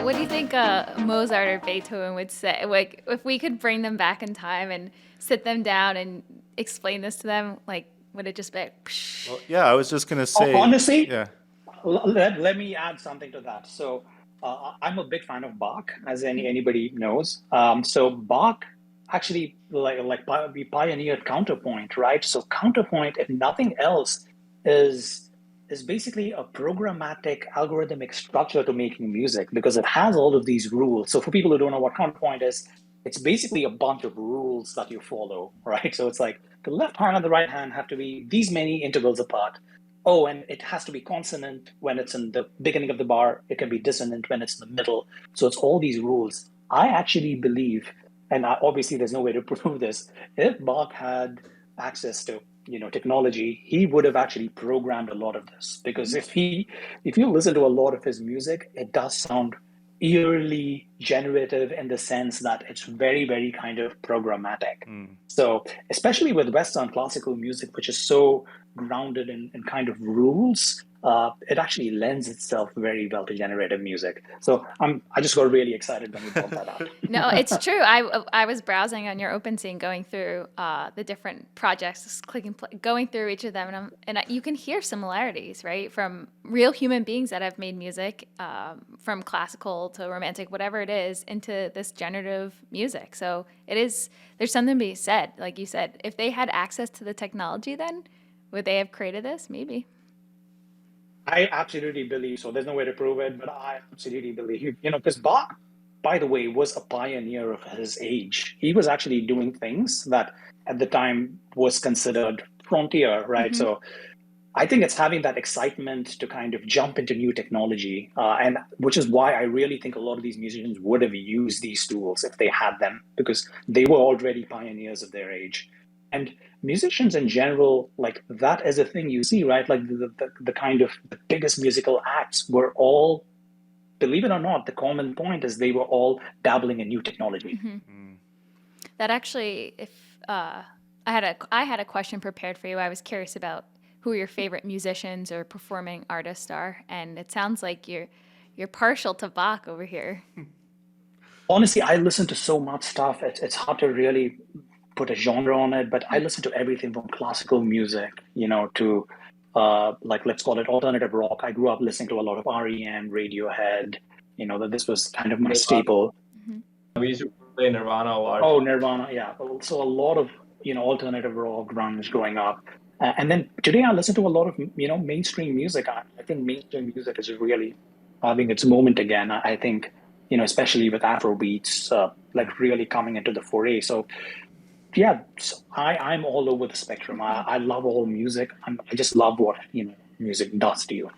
What do you think Mozart or Beethoven would say? Like, if we could bring them back in time and sit them down and explain this to them, like, would it just be like, psh? Well, yeah, I was just gonna say, Honestly, yeah. let me add something to that. So I'm a big fan of Bach, as anybody knows. So Bach actually we pioneered counterpoint, right? So counterpoint, if nothing else, is is basically a programmatic algorithmic structure to making music because it has all of these rules. So for people who don't know what counterpoint is, it's basically a bunch of rules that you follow, right? So it's like the left hand and the right hand have to be these many intervals apart. Oh, and it has to be consonant when it's in the beginning of the bar. It can be dissonant when it's in the middle. So it's all these rules. I actually believe, and obviously there's no way to prove this, if Bach had access to technology, he would have actually programmed a lot of this. Because if you listen to a lot of his music, it does sound eerily generative in the sense that it's very, very kind of programmatic. Mm. So, especially with Western classical music, which is so grounded in kind of rules, it actually lends itself very well to generative music. So I just got really excited when you brought that up. No, it's true. I was browsing on your OpenSea, going through the different projects, just clicking, going through each of them, you can hear similarities, right, from real human beings that have made music, from classical to romantic, whatever it is, into this generative music. So there's something to be said, like you said. If they had access to the technology, then would they have created this? Maybe. I absolutely believe so. There's no way to prove it, but I absolutely believe, because Bach, by the way, was a pioneer of his age. He was actually doing things that at the time was considered frontier, right? Mm-hmm. So I think it's having that excitement to kind of jump into new technology, and which is why I really think a lot of these musicians would have used these tools if they had them, because they were already pioneers of their age. And musicians in general, like that is a thing you see, right? Like the kind of the biggest musical acts were all, believe it or not, the common point is they were all dabbling in new technology. Mm-hmm. Mm. That actually, if I had a question prepared for you. I was curious about who your favorite musicians or performing artists are, and it sounds like you're partial to Bach over here. Honestly, I listen to so much stuff. It's hard to really put a genre on it, but I listen to everything from classical music, to like let's call it alternative rock. I grew up listening to a lot of REM, Radiohead. That this was kind of my Nirvana. staple. Mm-hmm. We used to play Nirvana a lot. Oh, Nirvana, yeah. So a lot of alternative rock, grunge growing up, and then today I listen to a lot of mainstream music. I think mainstream music is really having its moment again. I think especially with Afro beats, like really coming into the foray. So yeah, so I'm all over the spectrum. I love all music. I just love what music does to you.